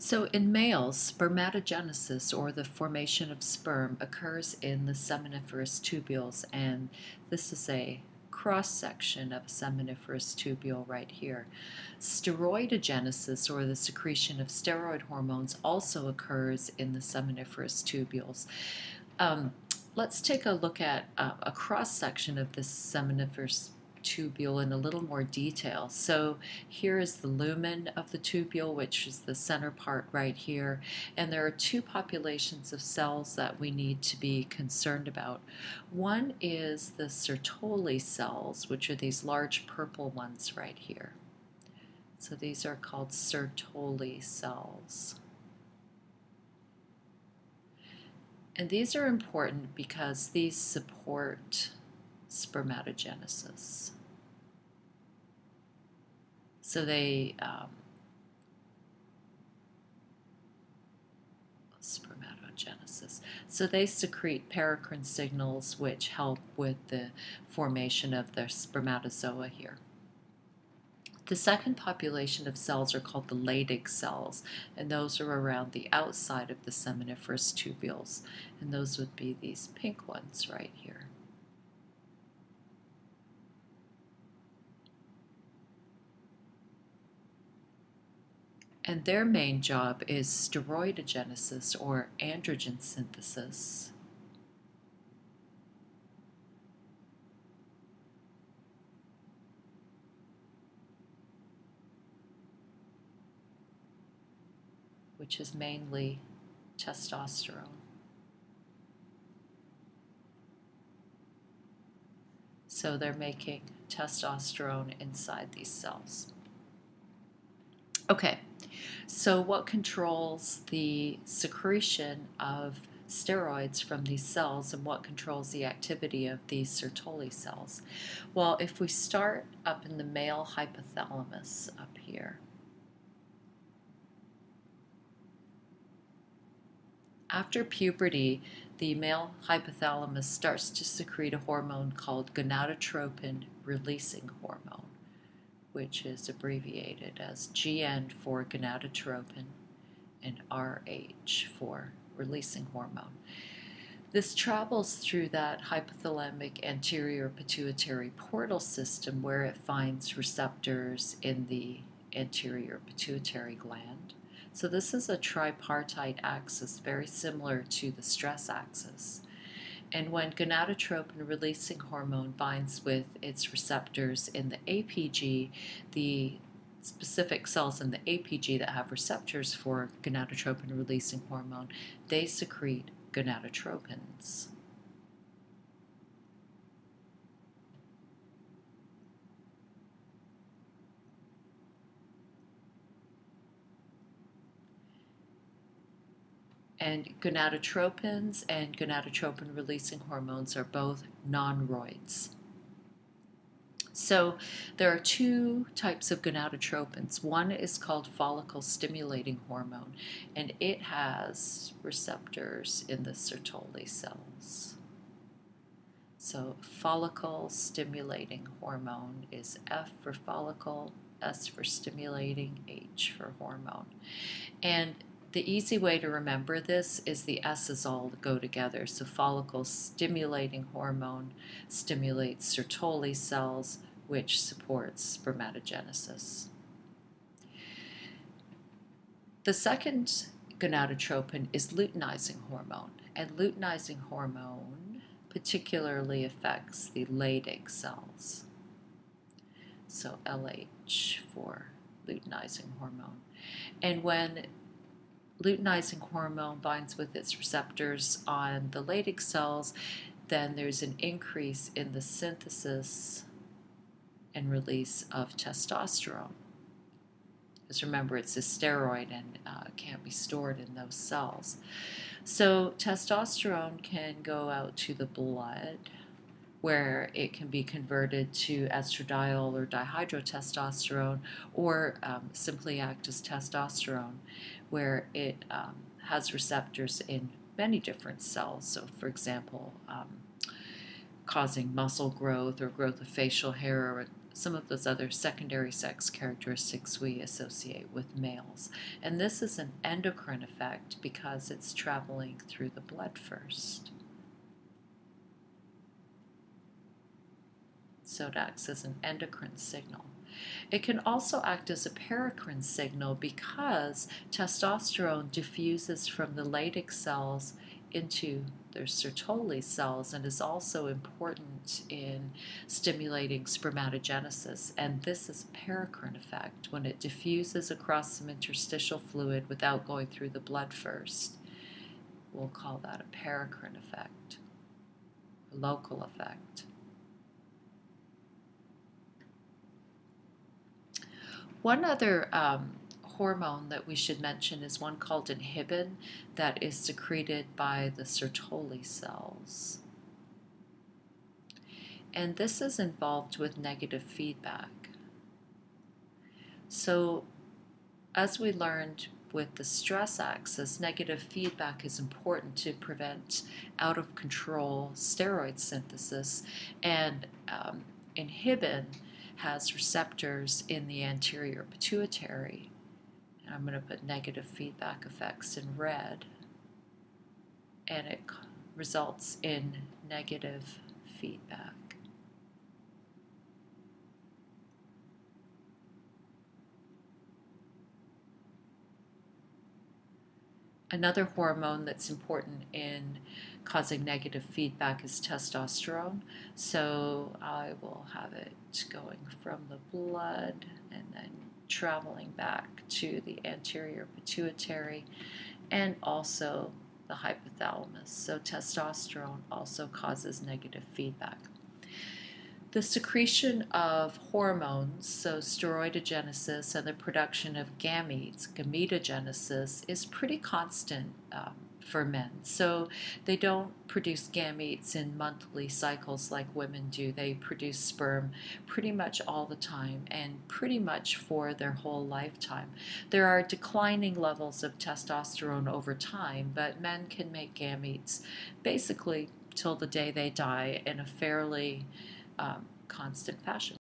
So in males, spermatogenesis, or the formation of sperm, occurs in the seminiferous tubules, and this is a cross-section of a seminiferous tubule right here. Steroidogenesis, or the secretion of steroid hormones, also occurs in the seminiferous tubules. Let's take a look at a cross-section of this seminiferous tubule in a little more detail. So here is the lumen of the tubule, which is the center part right here, and there are two populations of cells that we need to be concerned about. One is the Sertoli cells, which are these large purple ones right here. So these are called Sertoli cells. And these are important because these support spermatogenesis. So they spermatogenesis. So they secrete paracrine signals which help with the formation of the spermatozoa here. The second population of cells are called the Leydig cells, and those are around the outside of the seminiferous tubules, and those would be these pink ones right here. And their main job is steroidogenesis, or androgen synthesis. Which is mainly testosterone. So they're making testosterone inside these cells. Okay, so what controls the secretion of steroids from these cells, and what controls the activity of these Sertoli cells? Well, if we start up in the male hypothalamus up here, after puberty, the male hypothalamus starts to secrete a hormone called gonadotropin releasing hormone, which is abbreviated as GN for gonadotropin and RH for releasing hormone. This travels through that hypothalamic anterior pituitary portal system, where it finds receptors in the anterior pituitary gland. So this is a tripartite axis, very similar to the stress axis. And when gonadotropin releasing hormone binds with its receptors in the APG, the specific cells in the APG that have receptors for gonadotropin releasing hormone, they secrete gonadotropins. And gonadotropins and gonadotropin releasing hormones are both non-roids. So there are two types of gonadotropins. One is called follicle stimulating hormone, and it has receptors in the Sertoli cells. So follicle stimulating hormone is F for follicle, S for stimulating, H for hormone. And the easy way to remember this is the S's all go together. So follicle stimulating hormone stimulates Sertoli cells, which supports spermatogenesis. The second gonadotropin is luteinizing hormone, and luteinizing hormone particularly affects the Leydig cells. So LH for luteinizing hormone. And when luteinizing hormone binds with its receptors on the Leydig cells, then there's an increase in the synthesis and release of testosterone. Because remember, it's a steroid and can't be stored in those cells. So testosterone can go out to the blood, where it can be converted to estradiol or dihydrotestosterone, or simply act as testosterone, where it has receptors in many different cells. So, for example, causing muscle growth or growth of facial hair, or some of those other secondary sex characteristics we associate with males. And this is an endocrine effect because it's traveling through the blood first. So it acts as an endocrine signal. It can also act as a paracrine signal because testosterone diffuses from the Leydig cells into their Sertoli cells and is also important in stimulating spermatogenesis. And this is a paracrine effect when it diffuses across some interstitial fluid without going through the blood first. We'll call that a paracrine effect, a local effect. One other hormone that we should mention is one called Inhibin that is secreted by the Sertoli cells. And this is involved with negative feedback. So as we learned with the stress axis, negative feedback is important to prevent out of control steroid synthesis, and Inhibin has receptors in the anterior pituitary. And I'm going to put negative feedback effects in red, and it results in negative feedback. Another hormone that's important in causing negative feedback is testosterone. So I will have it going from the blood and then traveling back to the anterior pituitary and also the hypothalamus. So testosterone also causes negative feedback. The secretion of hormones, so steroidogenesis and the production of gametes, gametogenesis, is pretty constant for men. So they don't produce gametes in monthly cycles like women do. They produce sperm pretty much all the time and pretty much for their whole lifetime. There are declining levels of testosterone over time, but men can make gametes basically till the day they die in a fairly constant fashion.